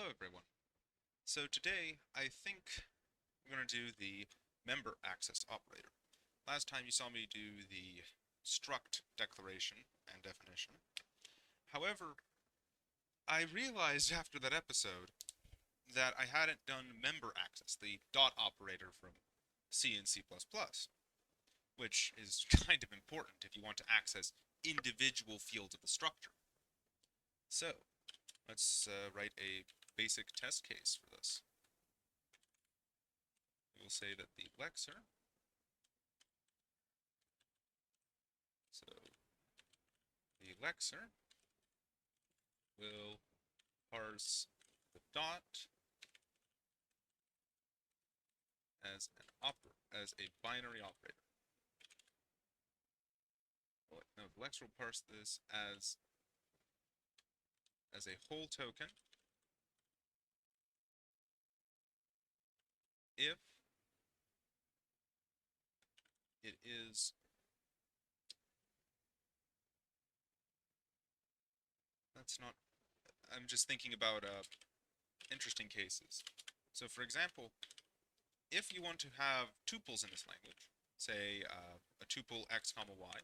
Hello everyone. So today I think I'm going to do the member access operator. Last time you saw me do the struct declaration and definition. However, I realized after that episode that I hadn't done member access, the dot operator from C and C++, which is kind of important if you want to access individual fields of the structure. So let's write a basic test case for this. We'll say that the lexer, so the lexer will parse the dot as a binary operator. No, the lexer will parse this as a whole token if it is I'm just thinking about interesting cases. So for example, if you want to have tuples in this language, say a tuple x comma y,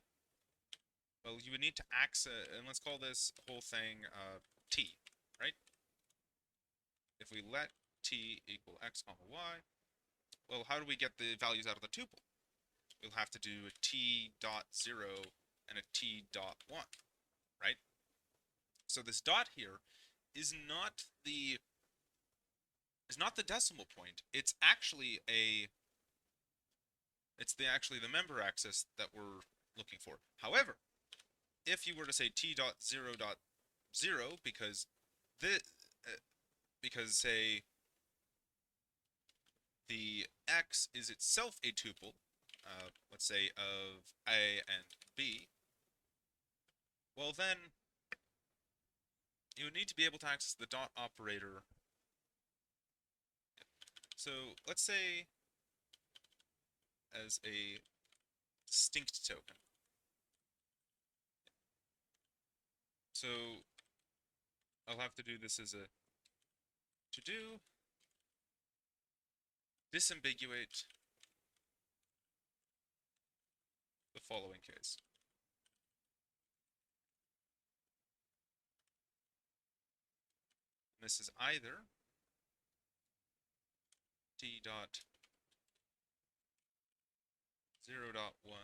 well, you would need to access, and let's call this whole thing t, right? If we let t equal x comma y, well, how do we get the values out of the tuple? We'll have to do a t dot 0 and a t dot 1, right? So this dot here is not the decimal point. It's actually the member access that we're looking for. However, if you were to say t dot 0 dot 0, because say the x is itself a tuple, let's say of a and b, well then you would need to be able to access the dot operator. So let's say as a distinct token. So I'll have to do this as a to-do disambiguate the following case. And this is either t dot 0 dot 1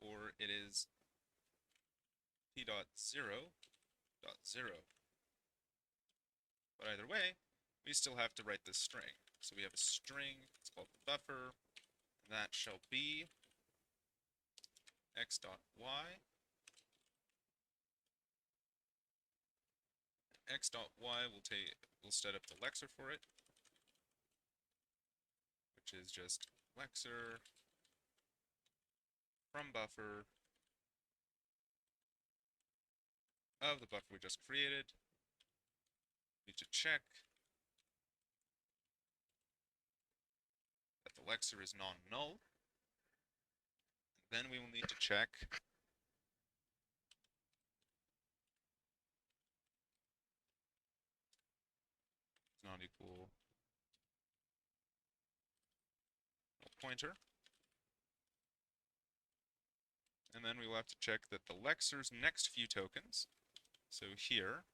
or it is t dot 0 dot 0. But either way, we still have to write this string. So we have a string, it's called the buffer, and that shall be x dot y. X dot y we'll set up the lexer for it, which is just lexer from buffer of the buffer we just created. Need to check that the lexer is non-null. Then we will need to check it's not equal pointer. And then we will have to check that the lexer's next few tokens, so here,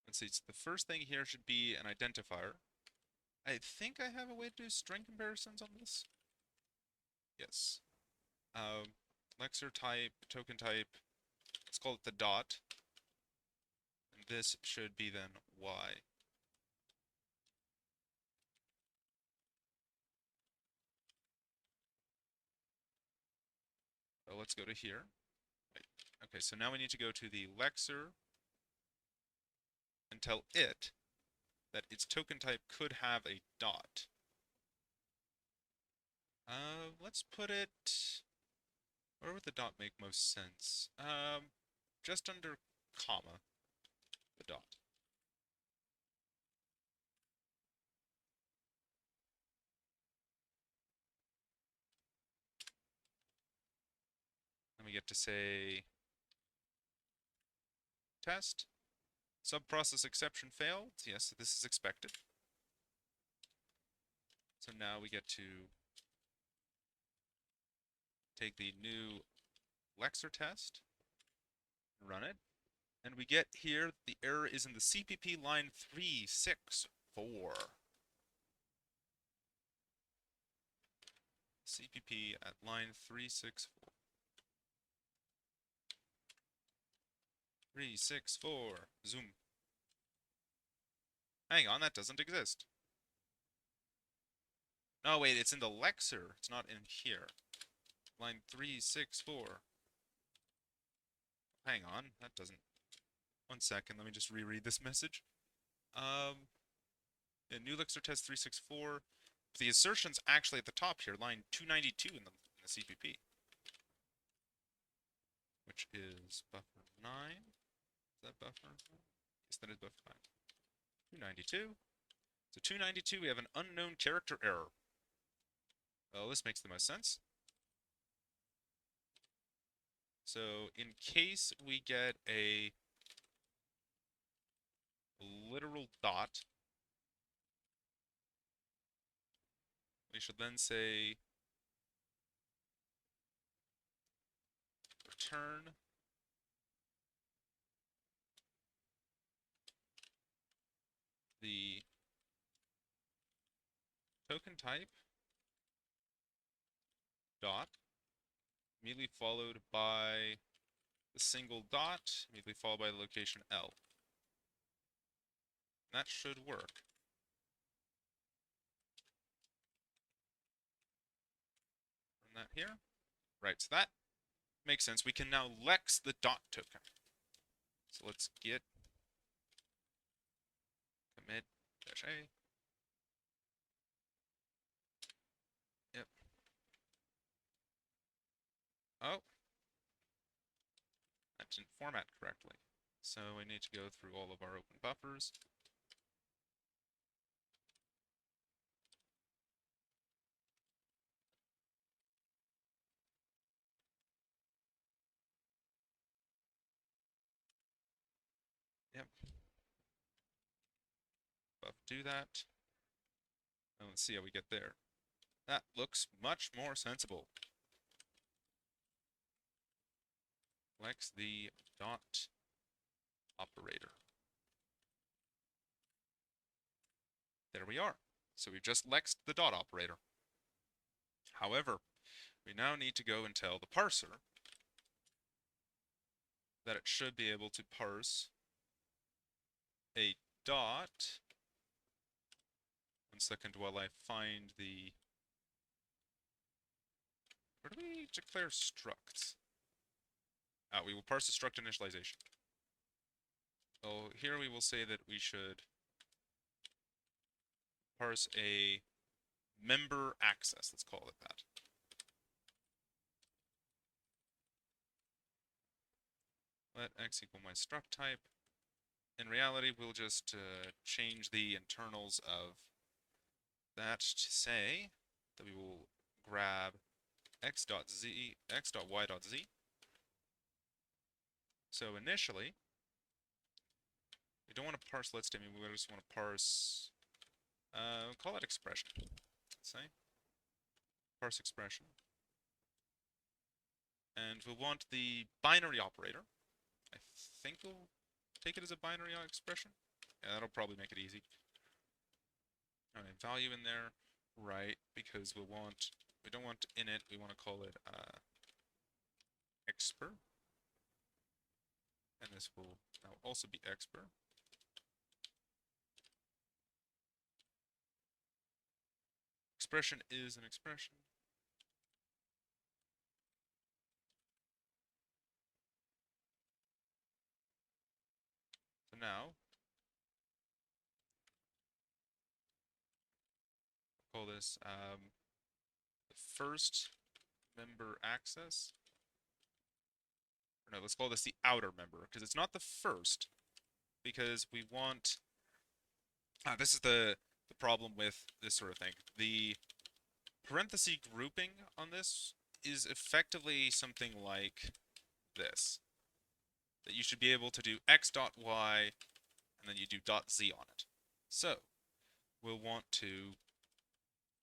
let's see, so the first thing here should be an identifier. I think I have a way to do string comparisons on this. Yes. Lexer type, token type, let's call it the dot. And this should be then y. So let's go to here. Wait. Okay, so now we need to go to the lexer and tell it that its token type could have a dot. Let's put it, where would the dot make most sense? Just under comma, the dot. we get to say test. Subprocess exception failed. Yes, this is expected. So now we get to take the new Lexer test, run it, and we get here the error is in the CPP line 364. CPP at line 364. 364. Zoom. Hang on, that doesn't exist. No, wait, it's in the Lexer. It's not in here. Line 364. Hang on, that doesn't... 1 second, let me just reread this message. Yeah, new Lexer test 364. The assertion's actually at the top here, line 292 in the CPP. Which is buffer 9. Is that buffer? Yes, that is buffer 9. 292. So 292, we have an unknown character error. Well, this makes the most sense. So in case we get a literal dot, we should then say return the token type dot immediately followed by the single dot immediately followed by the location L. And that should work. Run that here. Right, so that makes sense. We can now lex the dot token. So let's git commit -a. Yep. Oh. That didn't format correctly. So we need to go through all of our open buffers. Yep. Buff do that. And let's see how we get there. That looks much more sensible. Lex the dot operator. There we are. So we've just lexed the dot operator. However, we now need to go and tell the parser that it should be able to parse a dot. 1 second while I find the... Where do we declare structs? We will parse the struct initialization. Oh, here we will say that we should parse a member access, let's call it that. Let x equal my struct type. In reality, we'll just change the internals of that to say that we will grab x.z, x.y.z. So initially, we don't want to parse let's stimmy, we just want to parse, call it expression, let's say. Parse expression. And we'll want the binary operator. I think we'll take it as a binary expression. Yeah, that'll probably make it easy. Alright, value in there, right, because we don't want init, we want to call it exper. And this will now also be exper. Expression is an expression. So now, call this the first member access. Or no, let's call this the outer member, because it's not the first, because we want... this is the problem with this sort of thing. The parenthesis grouping on this is effectively something like this. That you should be able to do x dot y, and then you do dot z on it. So, we'll want to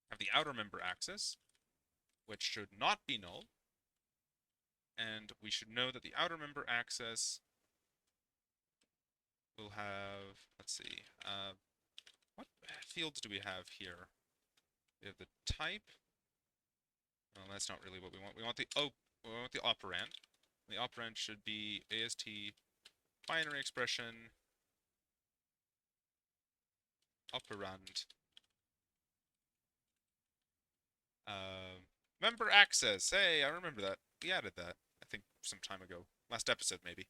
have the outer member access, which should not be null, and we should know that the outer member access will have, let's see, what fields do we have here? We have the type. Well, that's not really what we want. We want the operand. The operand should be AST binary expression operand member access. Hey, I remember that. We added that, I think, some time ago. Last episode, maybe.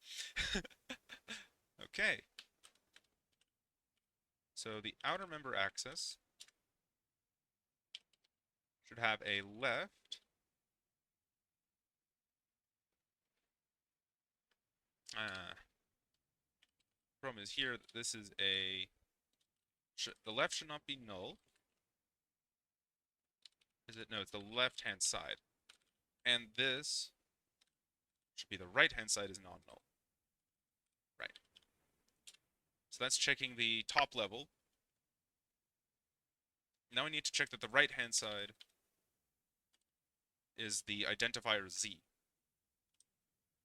Okay. So the outer member access should have a left. Problem is here that this is the left should not be null. Is it? No, it's the left-hand side. And this should be the right-hand side is non-null. Right. So that's checking the top level. Now we need to check that the right-hand side is the identifier z.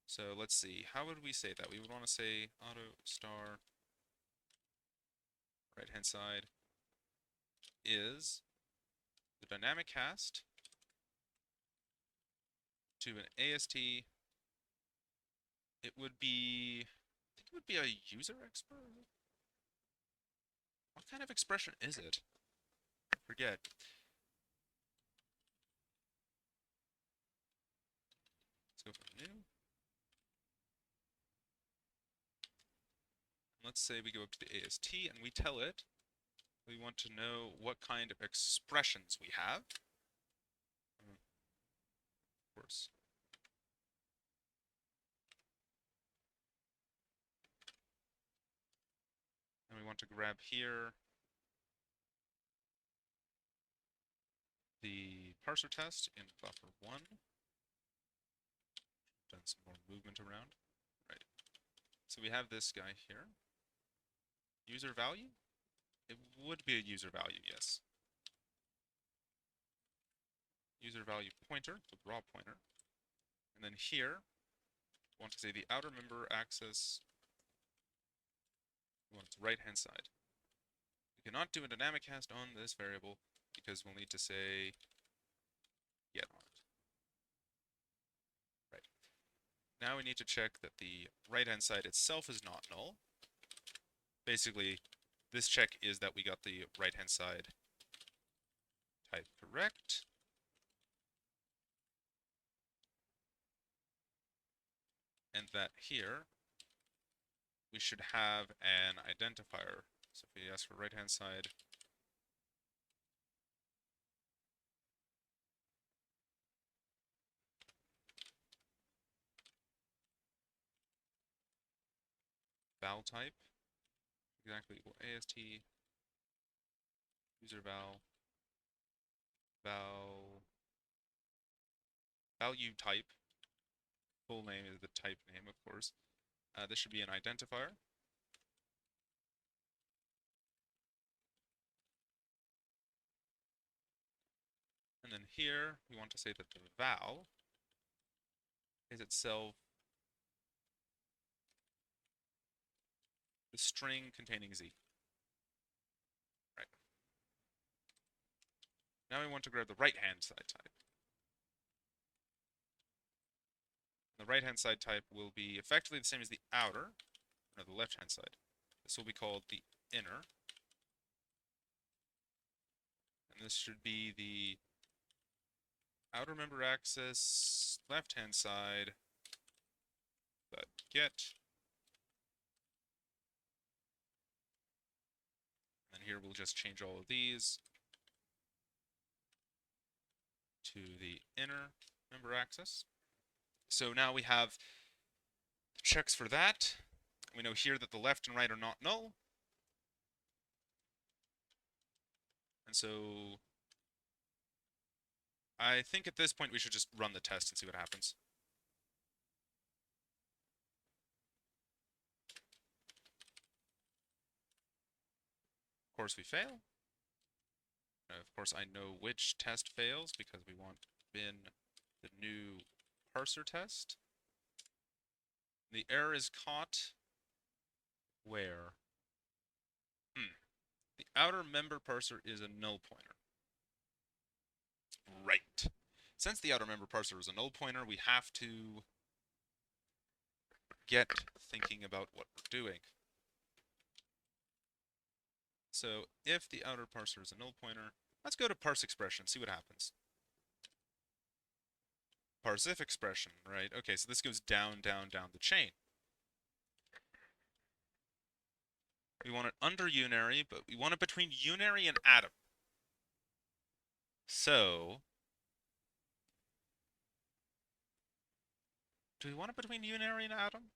So let's see, how would we say that? We would want to say auto star right-hand side is the dynamic cast to an AST. It would be, I think it would be a user expert. What kind of expression is it? I forget. Let's go for new. Let's say we go up to the AST and we tell it we want to know what kind of expressions we have. Of course. And we want to grab here the parser test in buffer 1. Done some more movement around. Right. So we have this guy here. User value? It would be a user value, yes. User value pointer, the raw pointer. And then here, we want to say the outer member access, we want its right-hand side. We cannot do a dynamic cast on this variable because we'll need to say get on it. Right. Now we need to check that the right-hand side itself is not null. Basically, this check is that we got the right-hand side type correct. And that here, we should have an identifier. So if we ask for right-hand side, val type, exactly equal AST, user val, value type, full name is the type name, of course. This should be an identifier. And then here, we want to say that the val is itself the string containing z. Right. Now we want to grab the right-hand side type. The right-hand side type will be effectively the same as the outer, or the left-hand side. This will be called the inner. And this should be the outer member access, left-hand side, but get. And here we'll just change all of these to the inner member access. So now we have checks for that. We know here that the left and right are not null. And so I think at this point we should just run the test and see what happens. Of course we fail. Of course I know which test fails because we want bin the new parser test. The error is caught where? The outer member parser is a null pointer. Right. Since the outer member parser is a null pointer, we have to get thinking about what we're doing. So if the outer parser is a null pointer, let's go to parse expression, see what happens. Parse if expression, right? Okay, so this goes down, down, down the chain. We want it under unary, but we want it between unary and atom. So, do we want it between unary and atom?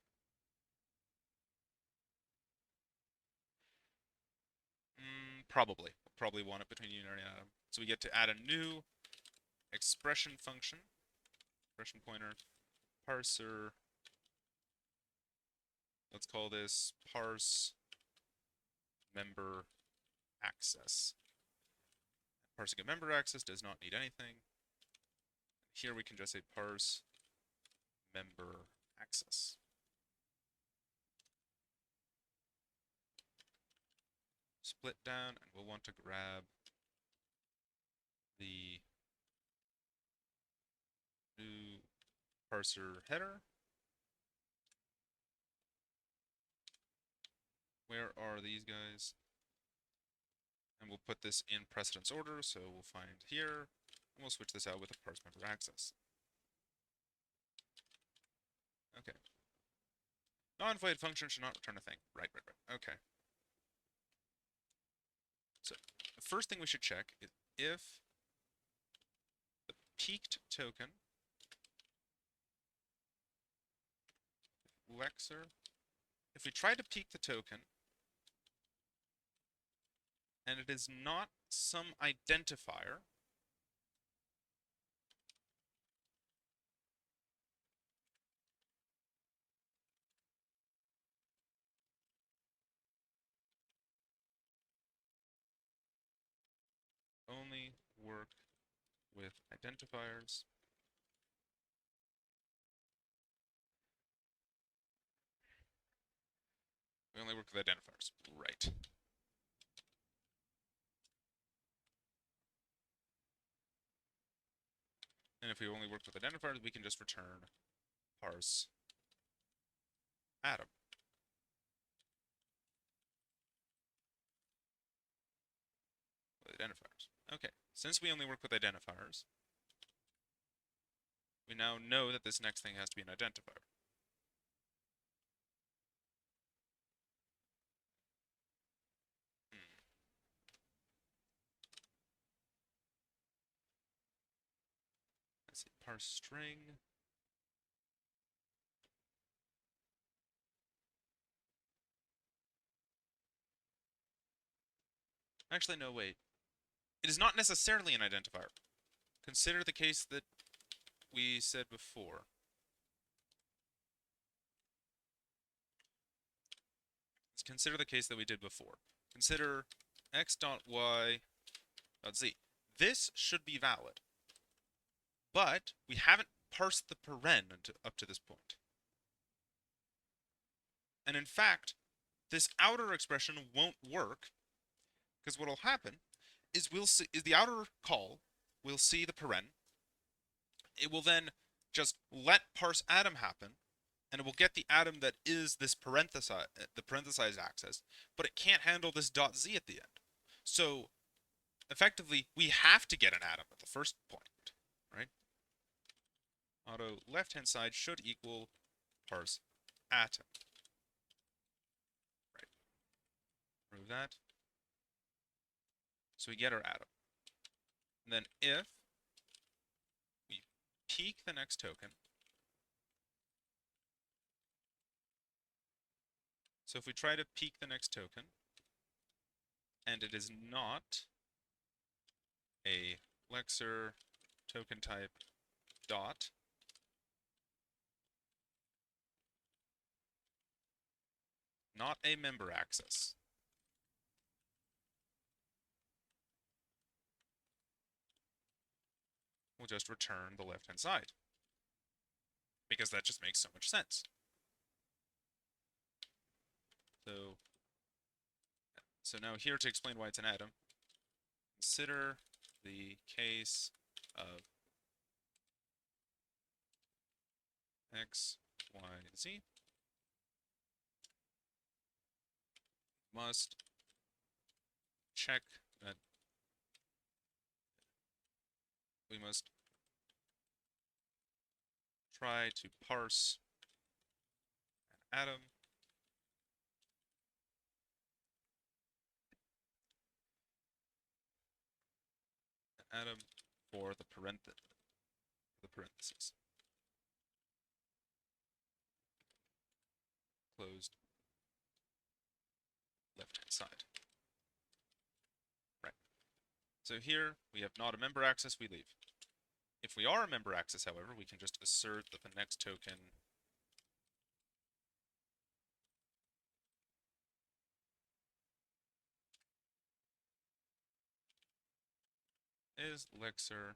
Probably. We'll probably want it between unary and atom. So we get to add a new expression function, expression pointer, parser. Let's call this parse member access. Parsing a member access does not need anything. Here we can just say parse member access. Split down, and we'll want to grab the new parser header. Where are these guys? And we'll put this in precedence order, so we'll find here, and we'll switch this out with a parse member access. Okay. Non-void function should not return a thing. Right. Okay. So the first thing we should check is if the peaked token lexer, if we try to peak the token and it is not some identifier, only work with identifiers. We only work with identifiers. Right. And if we only work with identifiers, we can just return parse atom. With identifiers. Okay, since we only work with identifiers, we now know that this next thing has to be an identifier. Let's see, parse string. Actually, no, wait. It is not necessarily an identifier. Consider the case that we said before. Let's consider the case that we did before. Consider x.y.z. This should be valid, but we haven't parsed the paren up to this point. And in fact, this outer expression won't work, because what will happen is the outer call will see the paren. It will then just let parse atom happen, and it will get the atom that is this the parenthesized access, but it can't handle this .z at the end. So effectively, we have to get an atom at the first point, right? Auto left-hand side should equal parse atom. Right. Remove that. So we get our atom. And then if we peek the next token, so if we try to peek the next token, and it is not a lexer token type dot not a member access. We'll just return the left-hand side because that just makes so much sense. So now here to explain why it's an atom, consider the case of x, y, z. Must check that we must try to parse an atom for the parentheses. Closed left-hand side. Right. So here we have not a member access, we leave. If we are a member access, however, we can just assert that the next token is lexer.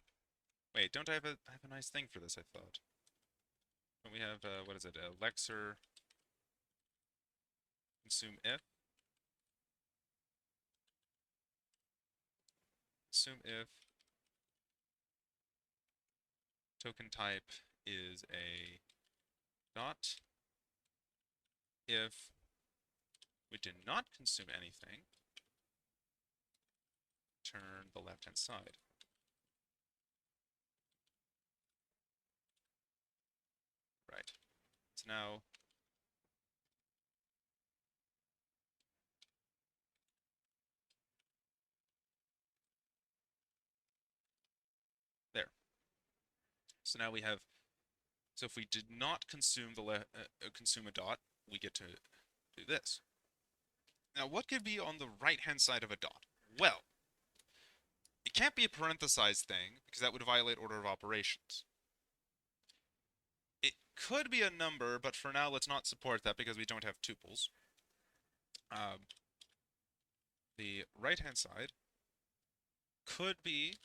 Wait, don't I have a nice thing for this, I thought. Don't we have, what is it, lexer consume if? Assume if token type is a dot. If we did not consume anything, turn the left-hand side. Right. So now there. So now we have. So if we did not consume consume a dot, we get to do this. Now, what could be on the right-hand side of a dot? Well, it can't be a parenthesized thing because that would violate order of operations. It could be a number, but for now, let's not support that because we don't have tuples. The right-hand side could be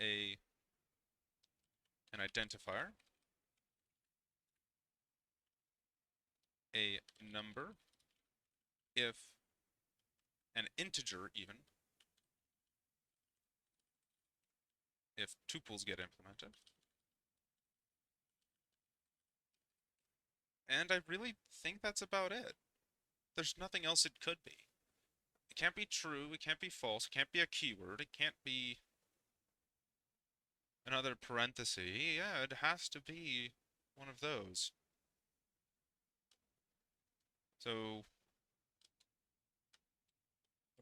an identifier, a number, if an integer even, if tuples get implemented. And I really think that's about it. There's nothing else it could be. It can't be true, it can't be false, it can't be a keyword, it can't be another parenthesis. Yeah, it has to be one of those. So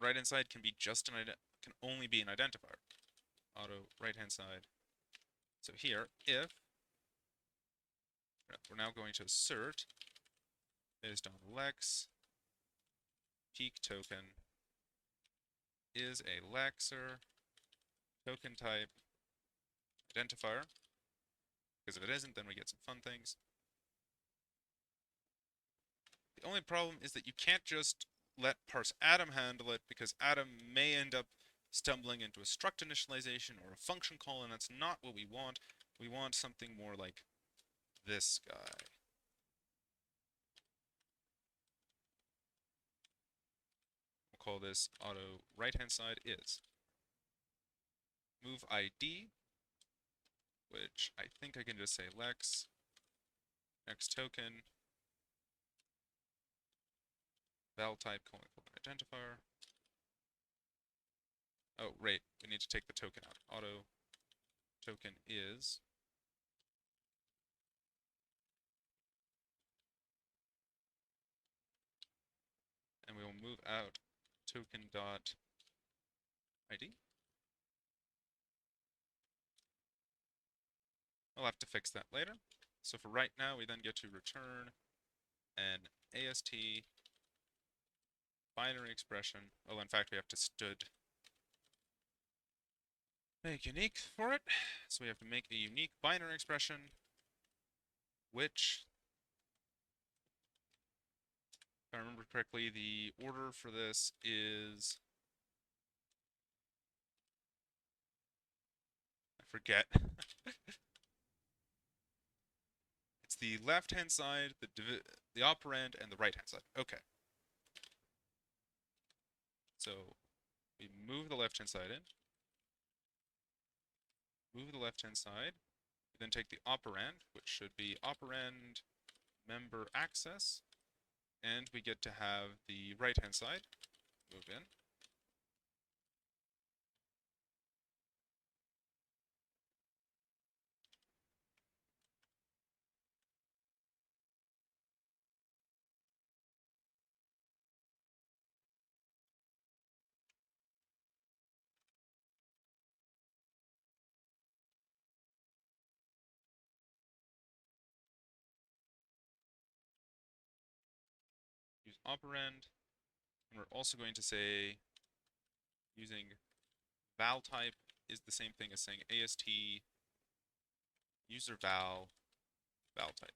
right-hand side can be just can only be an identifier. Auto right-hand side. So here, if we're now going to assert based on lex peak token is a lexer token type identifier, because if it isn't, then we get some fun things. The only problem is that you can't just let parse atom handle it, because atom may end up stumbling into a struct initialization or a function call, and that's not what we want. We want something more like this guy. We'll call this auto right-hand side is move ID, which I think I can just say lex next token val type : identifier. Oh, right, we need to take the token out. Auto token is and we will move out token dot ID. I'll have to fix that later. So for right now, we then get to return an AST binary expression. Oh, in fact, we have to make unique for it. So we have to make a unique binary expression, which, if I remember correctly, the order for this is, I forget. It's the left-hand side, the operand, and the right-hand side. Okay. So we move the left-hand side in. Move the left-hand side. We then take the operand, which should be operand member access, and we get to have the right-hand side move in. Use operand, and we're also going to say using val type is the same thing as saying AST user val type.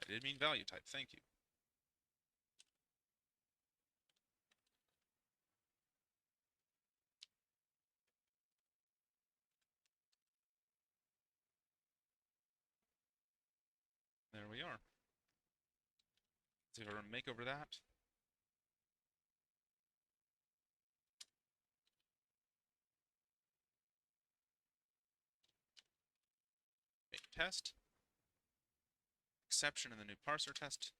I did mean value type, thank you. There we are. Let's see if I run make over that. Make test. Exception in the new parser test.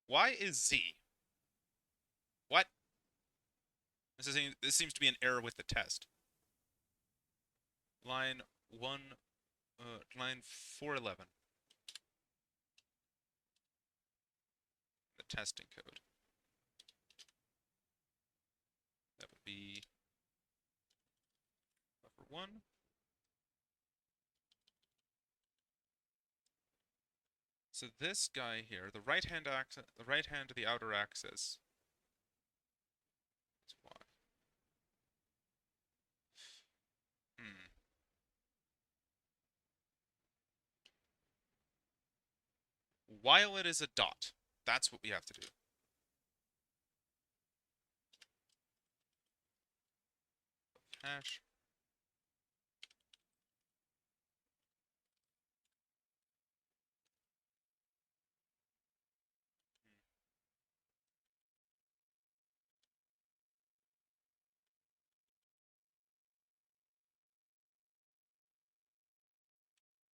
Why is Z? What? This seems to be an error with the test. Line 411. The testing code. That would be buffer 1. So this guy here, the right hand to the outer axis. That's why. While it is a dot, that's what we have to do. Hash.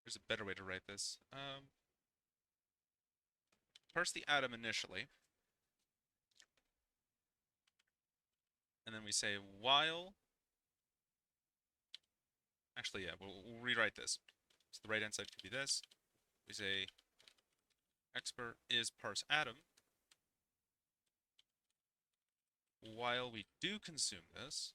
There's a better way to write this. Parse the atom initially. And then we say while. Actually, yeah, we'll rewrite this. So the right hand side could be this. We say expr is parse atom. While we do consume this,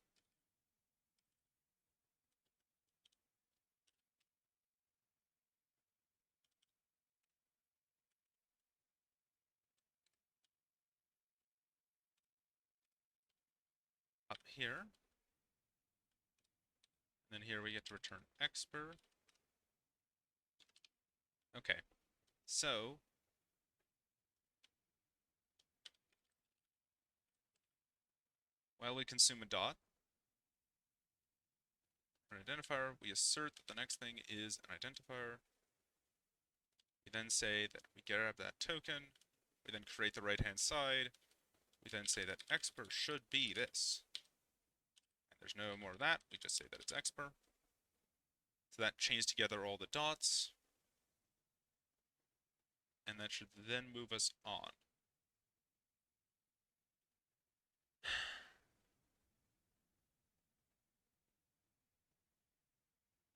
up here, and then here we get to return expr. Okay, so while we consume a dot, for an identifier, we assert that the next thing is an identifier. We then say that we grab that token. We then create the right-hand side. We then say that expr should be this. And there's no more of that. We just say that it's expr. So that chains together all the dots. And that should then move us on.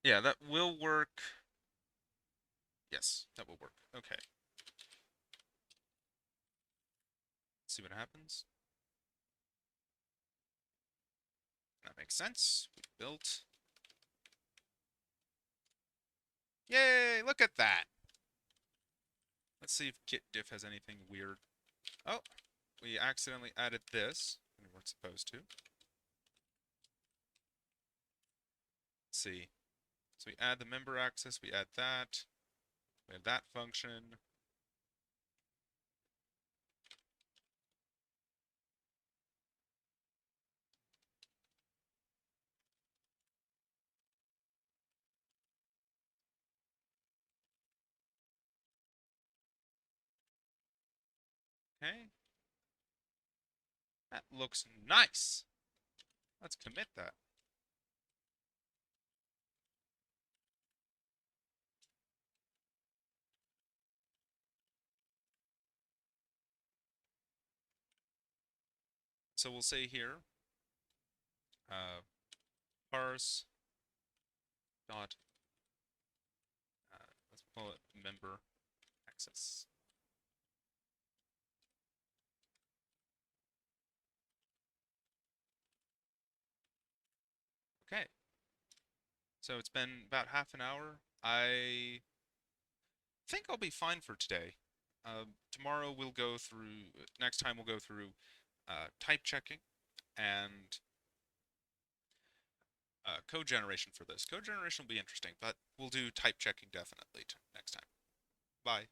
Yeah, that will work. Yes, that will work. Okay. Let's see what happens. That makes sense. We built Hey, look at that. Let's see if git diff has anything weird. Oh, we accidentally added this. We weren't supposed to. Let's see. So we add the member access, we add that. We have that function. Okay. That looks nice. Let's commit that. So we'll say here, parse dot, let's call it member access. Okay. So it's been about half an hour. I think I'll be fine for today. Tomorrow we'll go through, next time we'll go through type checking and code generation for this. Code generation will be interesting, but we'll do type checking definitely next time. Bye.